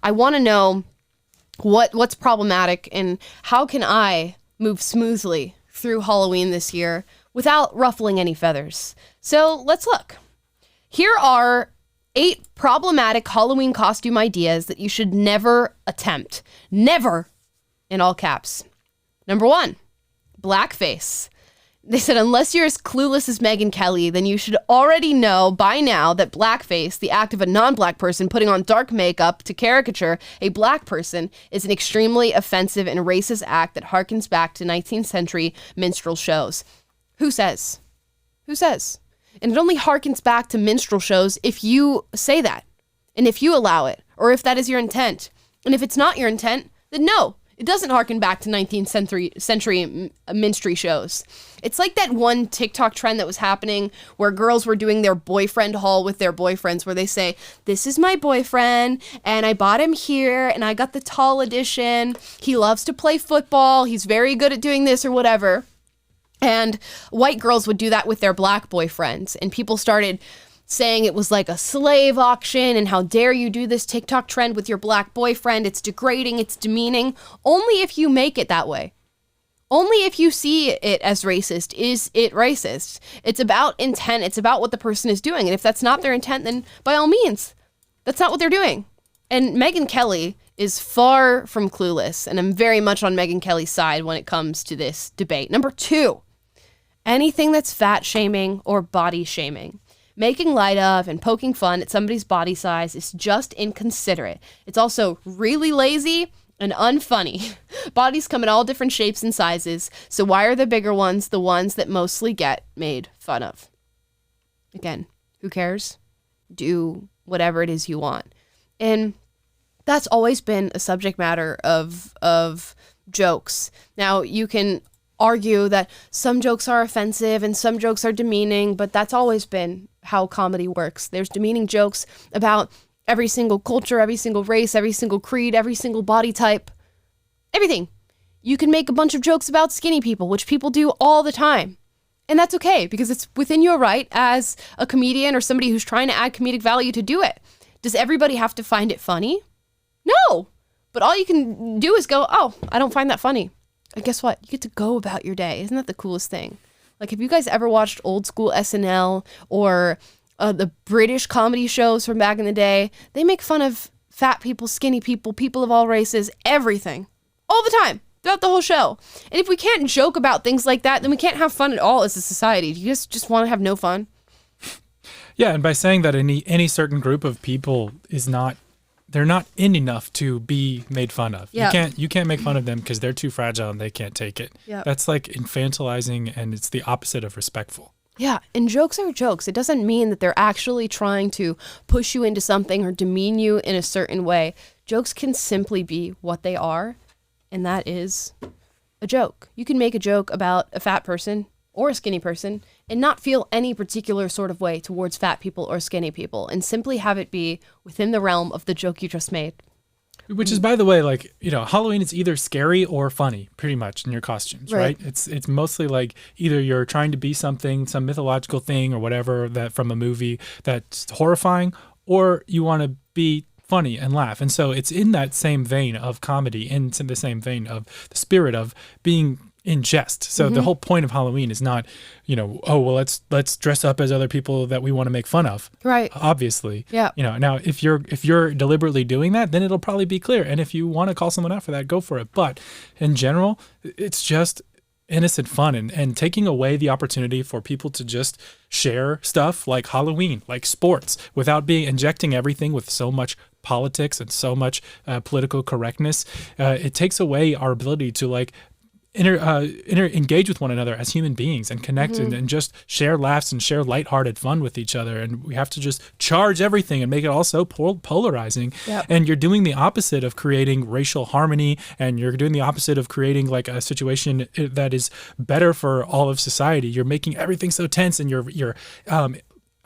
I want to know what's problematic and how can I move smoothly through Halloween this year without ruffling any feathers. So let's look. Here are 8 problematic Halloween costume ideas that you should never attempt. Never, in all caps. Number 1, blackface. They said, unless you're as clueless as Megyn Kelly, then you should already know by now that blackface, the act of a non-black person putting on dark makeup to caricature a black person, is an extremely offensive and racist act that harkens back to 19th century minstrel shows. Who says? Who says? And it only harkens back to minstrel shows if you say that, and if you allow it, or if that is your intent. And if it's not your intent, then no. It doesn't harken back to 19th century minstrel shows. It's like that one TikTok trend that was happening where girls were doing their boyfriend haul with their boyfriends, where they say, this is my boyfriend, and I bought him here, and I got the tall edition. He loves to play football. He's very good at doing this or whatever. And white girls would do that with their black boyfriends, and people started saying it was like a slave auction, and how dare you do this TikTok trend with your black boyfriend. It's degrading, it's demeaning. Only if you make it that way. Only if you see it as racist is it racist. It's about intent. It's about what the person is doing. And if that's not their intent, then by all means, that's not what they're doing. And Megyn Kelly is far from clueless, and I'm very much on Megyn Kelly's side when it comes to this debate. Number 2, anything that's fat shaming or body shaming. Making light of and poking fun at somebody's body size is just inconsiderate. It's also really lazy and unfunny. Bodies come in all different shapes and sizes, so why are the bigger ones the ones that mostly get made fun of? Again, who cares? Do whatever it is you want. And that's always been a subject matter of jokes. Now, you can argue that some jokes are offensive and some jokes are demeaning, but that's always been how comedy works. There's demeaning jokes about every single culture, every single race, every single creed, every single body type, everything. You can make a bunch of jokes about skinny people, which people do all the time. And that's okay, because it's within your right as a comedian or somebody who's trying to add comedic value to do it. Does everybody have to find it funny? No. But all you can do is go, oh, I don't find that funny. And guess what? You get to go about your day. Isn't that the coolest thing? Like, have you guys ever watched old school SNL or the British comedy shows from back in the day? They make fun of fat people, skinny people, people of all races, everything. All the time, throughout the whole show. And if we can't joke about things like that, then we can't have fun at all as a society. Do you guys just want to have no fun? Yeah, and by saying that any certain group of people is not, they're not in enough to be made fun of. Yep. You can't make fun of them because they're too fragile and they can't take it. Yep. That's like infantilizing, and it's the opposite of respectful. Yeah, and jokes are jokes. It doesn't mean that they're actually trying to push you into something or demean you in a certain way. Jokes can simply be what they are, and that is a joke. You can make a joke about a fat person or a skinny person and not feel any particular sort of way towards fat people or skinny people, and simply have it be within the realm of the joke you just made. Which is, by the way, like, you know, Halloween is either scary or funny, pretty much, in your costumes, right? It's mostly like either you're trying to be something, some mythological thing or whatever that from a movie that's horrifying, or you want to be funny and laugh. And so it's in that same vein of comedy, in the same vein of the spirit of being in jest. So the whole point of Halloween is not, you know, oh, well, let's dress up as other people that we want to make fun of. Right. Obviously. Yeah. You know, now if you're deliberately doing that, then it'll probably be clear. And if you want to call someone out for that, go for it. But in general, it's just innocent fun and taking away the opportunity for people to just share stuff like Halloween, like sports, without injecting everything with so much politics and so much political correctness. It takes away our ability to like engage with one another as human beings and connect and just share laughs and share lighthearted fun with each other. And we have to just charge everything and make it all so polarizing. Yep. And you're doing the opposite of creating racial harmony, and you're doing the opposite of creating like a situation that is better for all of society. You're making everything so tense, and you're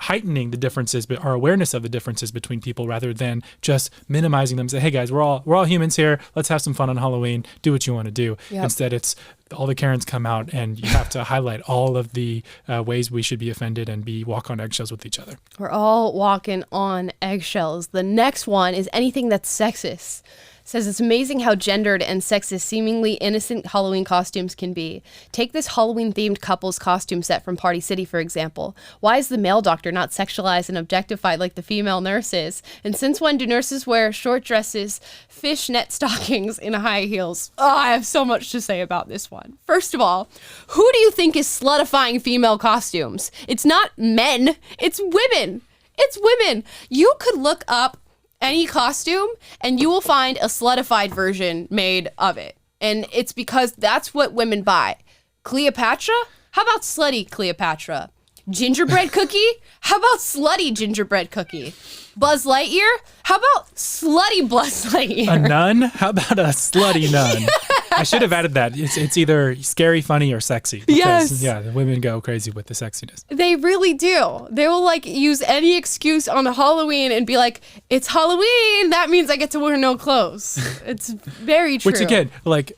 heightening the differences, but our awareness of the differences between people rather than just minimizing them. Say, hey guys, we're all humans here. Let's have some fun on Halloween. Do what you want to do. Yep. Instead, it's all the Karens come out and you have to highlight all of the ways we should be offended and walk on eggshells with each other. We're all walking on eggshells. The next one is anything that's sexist. Says it's amazing how gendered and sexist seemingly innocent Halloween costumes can be. Take this Halloween-themed couple's costume set from Party City, for example. Why is the male doctor not sexualized and objectified like the female nurse is? And since when do nurses wear short dresses, fishnet stockings, and high heels? Oh, I have so much to say about this one. First of all, who do you think is slutifying female costumes? It's not men, it's women. It's women. You could look up any costume and you will find a slutified version made of it. And it's because that's what women buy. Cleopatra? How about slutty Cleopatra? Gingerbread cookie? How about slutty gingerbread cookie? Buzz Lightyear? How about slutty Buzz Lightyear? A nun? How about a slutty nun? I should have added that. It's either scary, funny, or sexy. Because, yes. Yeah, the women go crazy with the sexiness. They really do. They will like use any excuse on Halloween and be like, it's Halloween. That means I get to wear no clothes. It's very true. Which again, like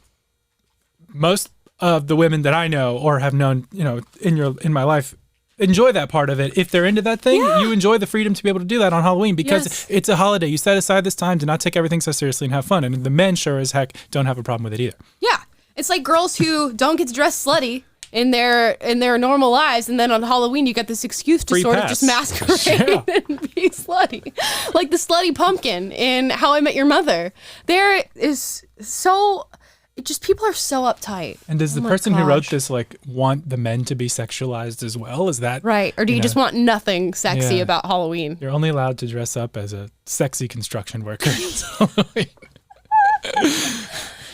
most of the women that I know or have known, in my life, enjoy that part of it. If they're into that thing, you enjoy the freedom to be able to do that on Halloween because it's a holiday. You set aside this time to not take everything so seriously and have fun. And the men sure as heck don't have a problem with it either. Yeah. It's like girls who don't get to dress slutty in their normal lives, and then on Halloween you get this excuse to Free sort pass. of just masquerade and be slutty. Like the slutty pumpkin in How I Met Your Mother. There is so... people are so uptight. And does the person who wrote this want the men to be sexualized as well? Is that right? Or do you just want nothing sexy about Halloween? You're only allowed to dress up as a sexy construction worker.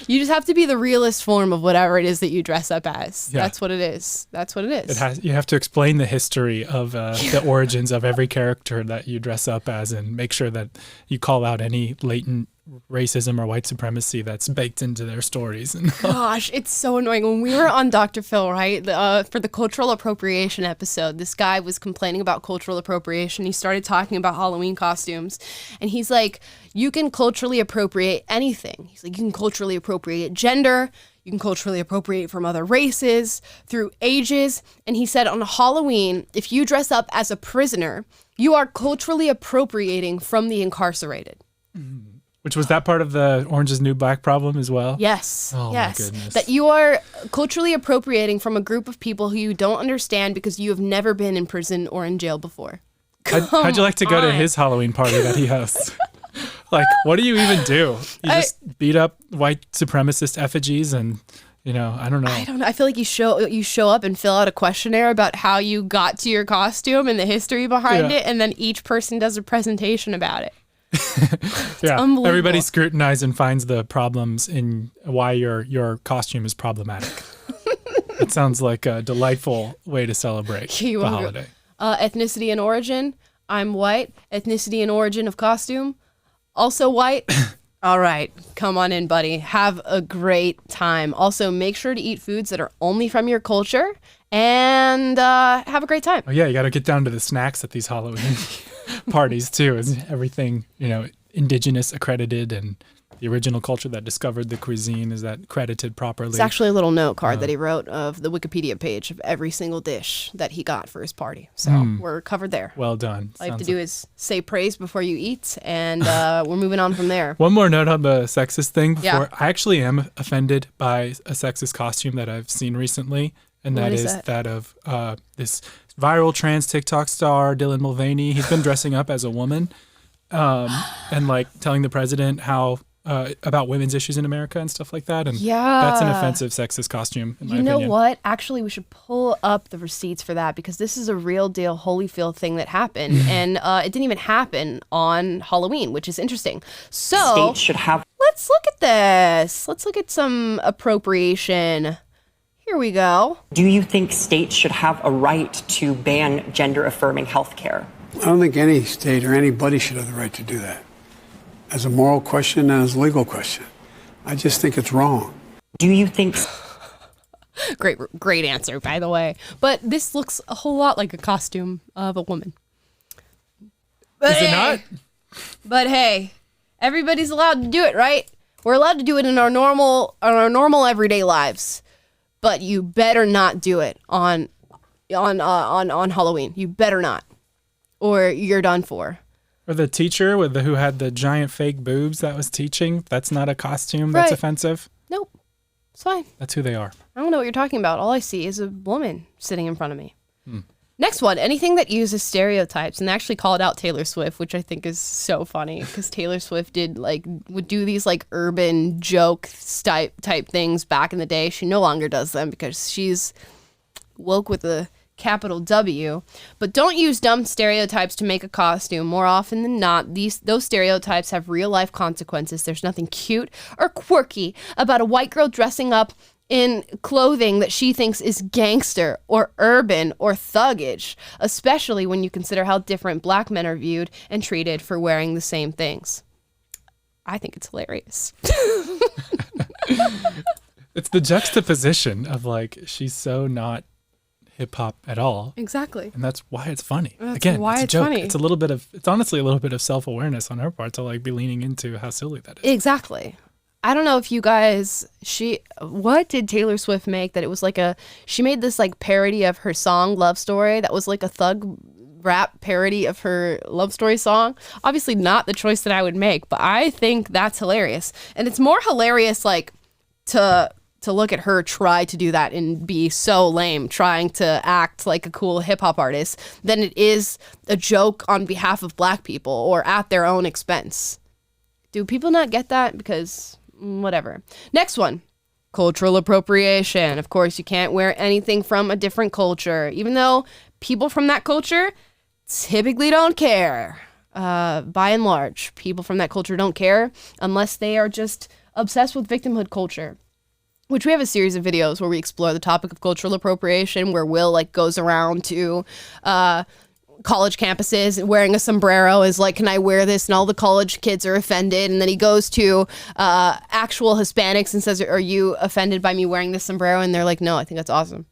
You just have to be the realest form of whatever it is that you dress up as. Yeah. That's what it is. That's what it is. You have to explain the history of the origins of every character that you dress up as and make sure that you call out any latent racism or white supremacy that's baked into their stories. Gosh, it's so annoying. When we were on Dr. Phil, right, for the cultural appropriation episode, this guy was complaining about cultural appropriation. He started talking about Halloween costumes, and he's like, you can culturally appropriate anything. He's like, you can culturally appropriate gender, you can culturally appropriate from other races, through ages. And he said on Halloween, if you dress up as a prisoner, you are culturally appropriating from the incarcerated. Mm. Which was that part of the Orange is the New Black problem as well? Yes. Oh, yes. my goodness. That you are culturally appropriating from a group of people who you don't understand because you have never been in prison or in jail before. How'd you like to go to his Halloween party that he hosts? What do you even do? You just beat up white supremacist effigies and, I don't know. I don't know. I feel like you show up and fill out a questionnaire about how you got to your costume and the history behind it, and then each person does a presentation about it. Everybody scrutinizes and finds the problems in why your costume is problematic. It sounds like a delightful way to celebrate the holiday. Ethnicity and origin. I'm white. Ethnicity and origin of costume. Also white. All right. Come on in, buddy. Have a great time. Also, make sure to eat foods that are only from your culture and have a great time. Oh, yeah. You got to get down to the snacks at these Halloween parties too. Is everything indigenous accredited, and the original culture that discovered the cuisine, is that credited properly? It's actually a little note card that he wrote of the Wikipedia page of every single dish that he got for his party. So we're covered there. Well done. All you have to do is say praise before you eat, and we're moving on from there. One more note on the sexist thing before. I actually am offended by a sexist costume that I've seen recently, and that is that of this viral trans TikTok star, Dylan Mulvaney. He's been dressing up as a woman and telling the president how about women's issues in America and stuff like that. And that's an offensive sexist costume, in my opinion. You know what? Actually, we should pull up the receipts for that because this is a real deal Holyfield thing that happened. And it didn't even happen on Halloween, which is interesting. So states should have. Let's look at this. Let's look at some appropriation. Here we go. Do you think states should have a right to ban gender-affirming health care? I don't think any state or anybody should have the right to do that. As a moral question and as a legal question. I just think it's wrong. Do you think... Great answer, by the way. But this looks a whole lot like a costume of a woman. But Is it hey, not? But hey, everybody's allowed to do it, right? We're allowed to do it in our normal everyday lives. But you better not do it on Halloween. You better not, or you're done for. Or the teacher who had the giant fake boobs that was teaching. That's not a costume. That's Right. offensive. Nope, it's fine. That's who they are. I don't know what you're talking about. All I see is a woman sitting in front of me. Next one, anything that uses stereotypes, and they actually called out Taylor Swift, which I think is so funny because Taylor Swift would do these like urban joke type things back in the day. She no longer does them because she's woke with a capital W. But don't use dumb stereotypes to make a costume. More often than not, those stereotypes have real life consequences. There's nothing cute or quirky about a white girl dressing up in clothing that she thinks is gangster or urban or thuggish, especially when you consider how different black men are viewed and treated for wearing the same things. I think it's hilarious. It's the juxtaposition of like, she's so not hip hop at all. Exactly. And that's why it's funny. That's Again, why it's a it's joke. funny. It's honestly a little bit of self-awareness on her part to like be leaning into how silly that is. Exactly. I don't know if you guys, what did Taylor Swift make that it was like she made this like parody of her song Love Story that was like a thug rap parody of her Love Story song. Obviously not the choice that I would make, but I think that's hilarious. And it's more hilarious like to look at her try to do that and be so lame, trying to act like a cool hip hop artist, than it is a joke on behalf of black people or at their own expense. Do people not get that? Because whatever. Next one, cultural appropriation. Of course, you can't wear anything from a different culture, even though people from that culture typically don't care. By and large, people from that culture don't care unless they are just obsessed with victimhood culture, which we have a series of videos where we explore the topic of cultural appropriation, where Will like goes around to college campuses wearing a sombrero, is like, can I wear this? And all the college kids are offended. And then he goes to actual Hispanics and says, are you offended by me wearing this sombrero? And they're like, no, I think that's awesome.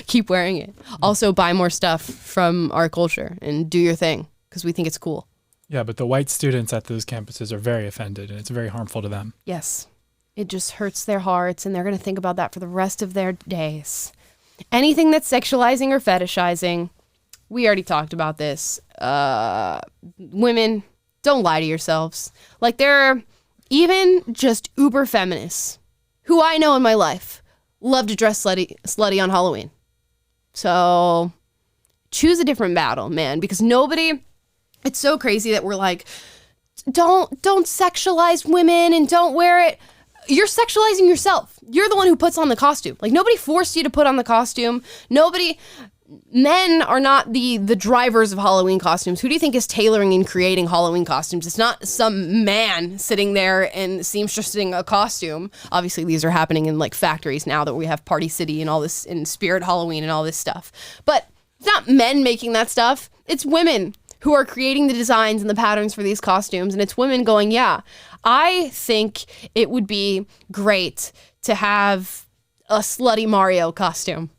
Keep wearing it. Also buy more stuff from our culture and do your thing because we think it's cool. Yeah, but the white students at those campuses are very offended and it's very harmful to them. Yes. It just hurts their hearts and they're going to think about that for the rest of their days. Anything that's sexualizing or fetishizing, we already talked about this. Women, don't lie to yourselves. Like, there are even just uber feminists who I know in my life love to dress slutty on Halloween. So choose a different battle, man, because it's so crazy that we're like, don't sexualize women and don't wear it. You're sexualizing yourself. You're the one who puts on the costume. Like, nobody forced you to put on the costume. Men are not the drivers of Halloween costumes. Who do you think is tailoring and creating Halloween costumes? It's not some man sitting there and seamstressing a costume. Obviously, these are happening in like factories now that we have Party City and all this, and Spirit Halloween and all this stuff. But it's not men making that stuff. It's women who are creating the designs and the patterns for these costumes. And it's women going, yeah, I think it would be great to have a slutty Mario costume.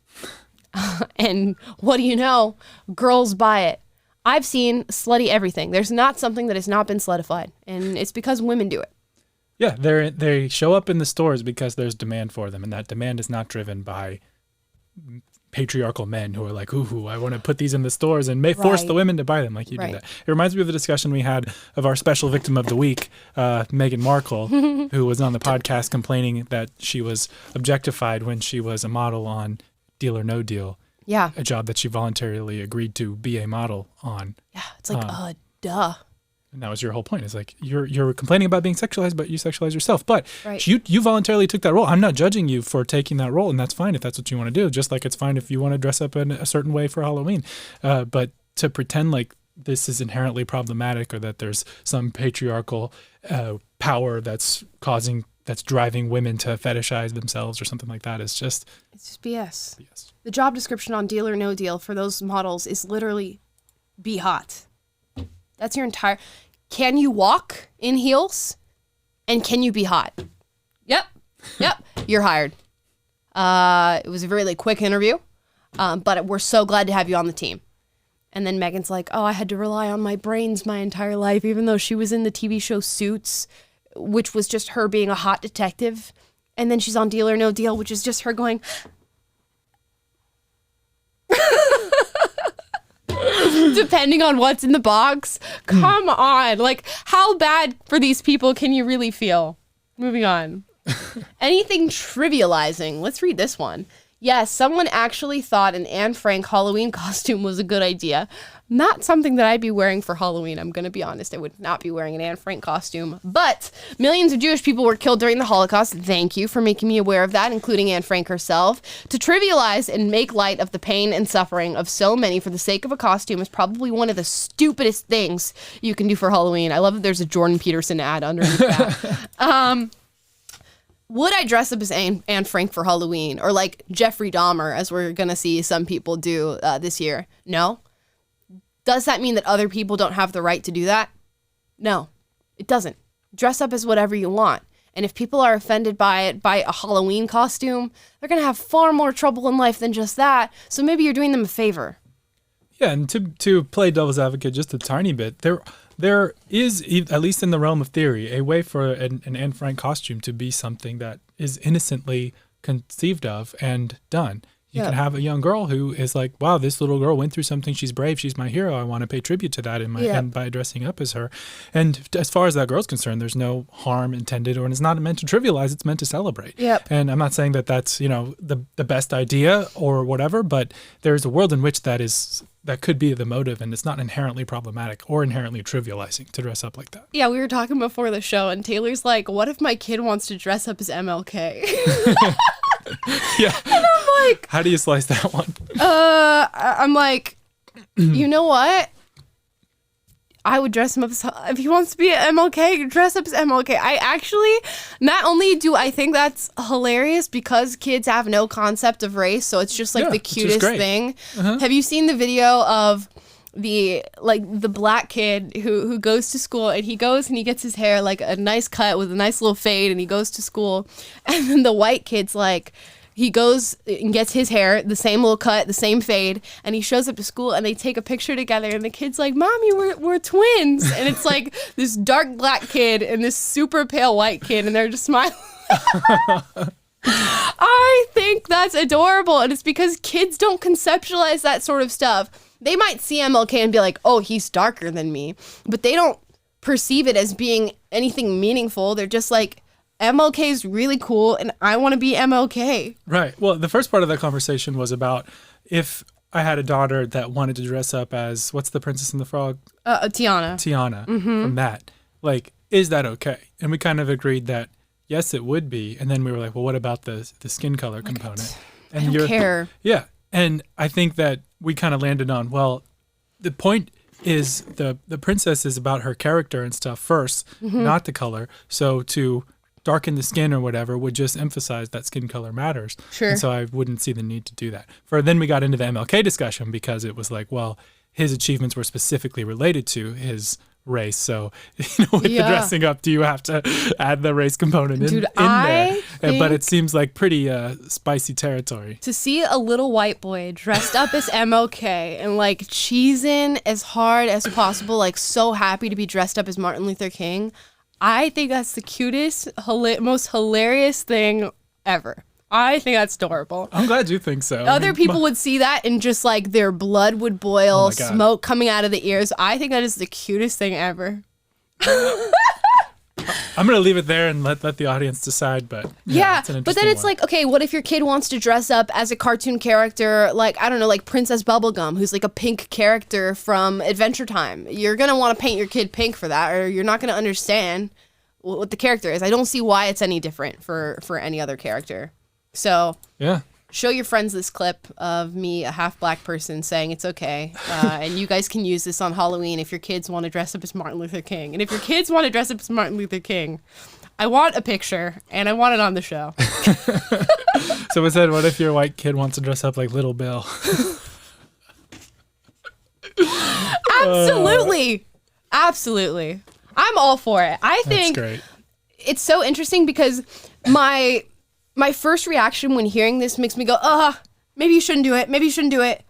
And what do you know? Girls buy it. I've seen slutty everything. There's not something that has not been slutified. And it's because women do it. Yeah, they show up in the stores because there's demand for them. And that demand is not driven by patriarchal men who are like, ooh, I want to put these in the stores and force the women to buy them like you did that. It reminds me of the discussion we had of our special victim of the week, Meghan Markle, who was on the podcast complaining that she was objectified when she was a model on Deal or No Deal. Yeah. A job that she voluntarily agreed to be a model on. Yeah, it's like, duh. And that was your whole point. It's like, you're complaining about being sexualized, but you sexualize yourself. But right. you voluntarily took that role. I'm not judging you for taking that role, and that's fine if that's what you want to do. Just like it's fine if you want to dress up in a certain way for Halloween. But to pretend like this is inherently problematic or that there's some patriarchal power that's driving women to fetishize themselves or something like that is just... It's just BS. The job description on Deal or No Deal for those models is literally be hot. That's your entire... Can you walk in heels? And can you be hot? Yep. You're hired. It was a very quick interview, but we're so glad to have you on the team. And then Megan's like, oh, I had to rely on my brains my entire life, even though she was in the TV show Suits, which was just her being a hot detective. And then she's on Deal or No Deal, which is just her going... depending on what's in the box. Come on. Like, how bad for these people can you really feel? Moving on. Anything trivializing. Let's read this one. Yes, someone actually thought an Anne Frank Halloween costume was a good idea. Not something that I'd be wearing for Halloween. I'm going to be honest. I would not be wearing an Anne Frank costume. But millions of Jewish people were killed during the Holocaust. Thank you for making me aware of that, including Anne Frank herself. To trivialize and make light of the pain and suffering of so many for the sake of a costume is probably one of the stupidest things you can do for Halloween. I love that there's a Jordan Peterson ad underneath that. Would I dress up as Anne Frank for Halloween? Or like Jeffrey Dahmer, as we're going to see some people do this year? No. Does that mean that other people don't have the right to do that? No, it doesn't. Dress up as whatever you want. And if people are offended by it, by a Halloween costume, they're going to have far more trouble in life than just that. So maybe you're doing them a favor. Yeah, and to play devil's advocate just a tiny bit, there is, at least in the realm of theory, a way for an Anne Frank costume to be something that is innocently conceived of and done. You can have a young girl who is like, wow, this little girl went through something. She's brave. She's my hero. I want to pay tribute to that and by dressing up as her. And as far as that girl's concerned, there's no harm intended, or it's not meant to trivialize. It's meant to celebrate. Yep. And I'm not saying that that's, the best idea or whatever, but there's a world in which that could be the motive, and it's not inherently problematic or inherently trivializing to dress up like that. Yeah, we were talking before the show, and Taylor's like, what if my kid wants to dress up as MLK? Yeah. And I'm like... How do you slice that one? I'm like, you know what? I would dress him up as... If he wants to be an MLK, dress up as MLK. I actually... Not only do I think that's hilarious because kids have no concept of race, so it's just like the cutest thing. Uh-huh. Have you seen the video of the black kid who goes to school, and he goes and he gets his hair like a nice cut with a nice little fade, and he goes to school, and then the white kid's like, he goes and gets his hair the same little cut, the same fade, and he shows up to school, and they take a picture together, and the kid's like, Mommy, we're twins. And it's like this dark black kid and this super pale white kid, and they're just smiling. I think that's adorable, and it's because kids don't conceptualize that sort of stuff. They might see MLK and be like, oh, he's darker than me, but they don't perceive it as being anything meaningful. They're just like, MLK is really cool, and I want to be MLK. Right. Well, the first part of that conversation was about if I had a daughter that wanted to dress up as, what's the Princess and the Frog? Tiana. Tiana, from that. Like, is that okay? And we kind of agreed that, yes, it would be. And then we were like, well, what about the skin color component? And I don't care. Yeah. And I think that we kind of landed on, well, the point is the princess is about her character and stuff first, not the color. So to darken the skin or whatever would just emphasize that skin color matters. Sure. And so I wouldn't see the need to do that. Then we got into the MLK discussion because it was like, well, his achievements were specifically related to his race. So, with the dressing up, do you have to add the race component in there? But it seems like pretty spicy territory. To see a little white boy dressed up as MLK and like cheesing as hard as possible, like so happy to be dressed up as Martin Luther King, I think that's the cutest, most hilarious thing ever. I think that's adorable. I'm glad you think so. Other people would see that and just like their blood would boil, smoke coming out of the ears. I think that is the cutest thing ever. I'm going to leave it there and let the audience decide. But yeah, but then it's like, okay, what if your kid wants to dress up as a cartoon character, like, I don't know, like Princess Bubblegum, who's like a pink character from Adventure Time? You're going to want to paint your kid pink for that, or you're not going to understand what the character is. I don't see why it's any different for any other character. So yeah, show your friends this clip of me, a half black person, saying it's okay. And you guys can use this on Halloween if your kids want to dress up as Martin Luther King. And if your kids want to dress up as Martin Luther King, I want a picture and I want it on the show. So I said, what if your white kid wants to dress up like Little Bill? Absolutely. Absolutely. I'm all for it. I think great. It's so interesting because my first reaction when hearing this makes me go, maybe you shouldn't do it. Maybe you shouldn't do it.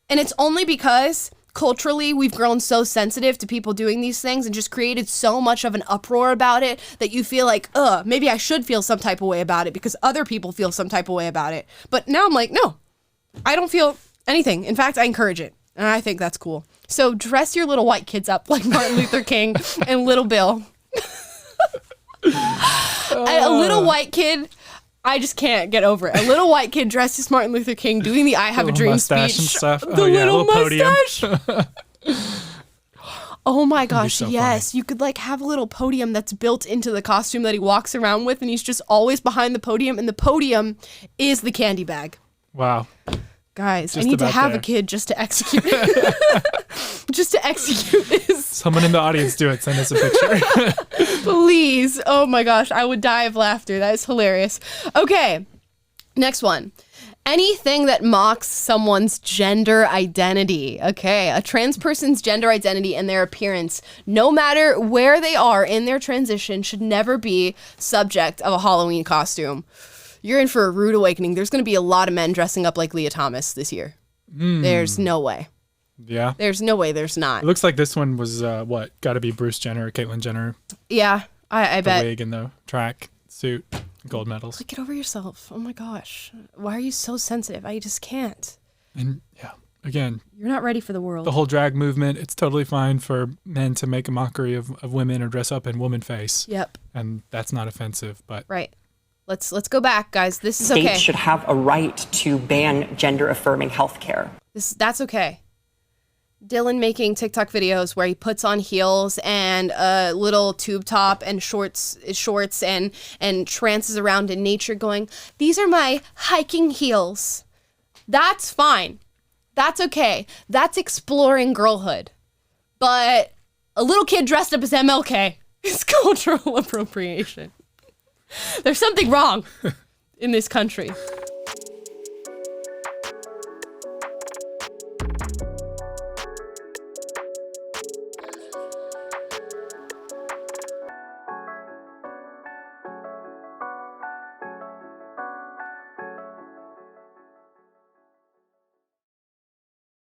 And it's only because culturally, we've grown so sensitive to people doing these things and just created so much of an uproar about it that you feel like, maybe I should feel some type of way about it because other people feel some type of way about it. But now I'm like, no, I don't feel anything. In fact, I encourage it. And I think that's cool. So dress your little white kids up like Martin Luther King and Little Bill. A little white kid, I just can't get over it. A little white kid dressed as Martin Luther King doing the I Have a Dream mustache speech. and stuff. The little mustache. Oh my gosh, so yes. You could like have a little podium that's built into the costume that he walks around with, and he's just always behind the podium, and the podium is the candy bag. Wow. Guys, Just I need to about have there. a kid just to execute just to execute this. Someone in the audience do it. Send us a picture. Please. Oh my gosh, I would die of laughter. That is hilarious. Okay, next one. Anything that mocks someone's gender identity. Okay, a trans person's gender identity and their appearance, no matter where they are in their transition, should never be subject of a Halloween costume. You're in for a rude awakening. There's going to be a lot of men dressing up like Leah Thomas this year. There's no way. Yeah. There's no way there's not. It looks like this one was got to be Bruce Jenner or Caitlyn Jenner. Yeah, I The bet. wig and the track suit, gold medals. Like, get over yourself. Oh my gosh. Why are you so sensitive? I just can't. And yeah, again, You're not ready for the world. the whole drag movement, it's totally fine for men to make a mockery of women or dress up in woman face. Yep. And that's not offensive, but Right. Let's go back, guys. This is States okay. should have a right to ban gender-affirming health care. That's okay. Dylan making TikTok videos where he puts on heels and a little tube top and shorts and trances around in nature going, "These are my hiking heels." That's fine. That's okay. That's exploring girlhood. But a little kid dressed up as MLK is cultural appropriation. There's something wrong in this country.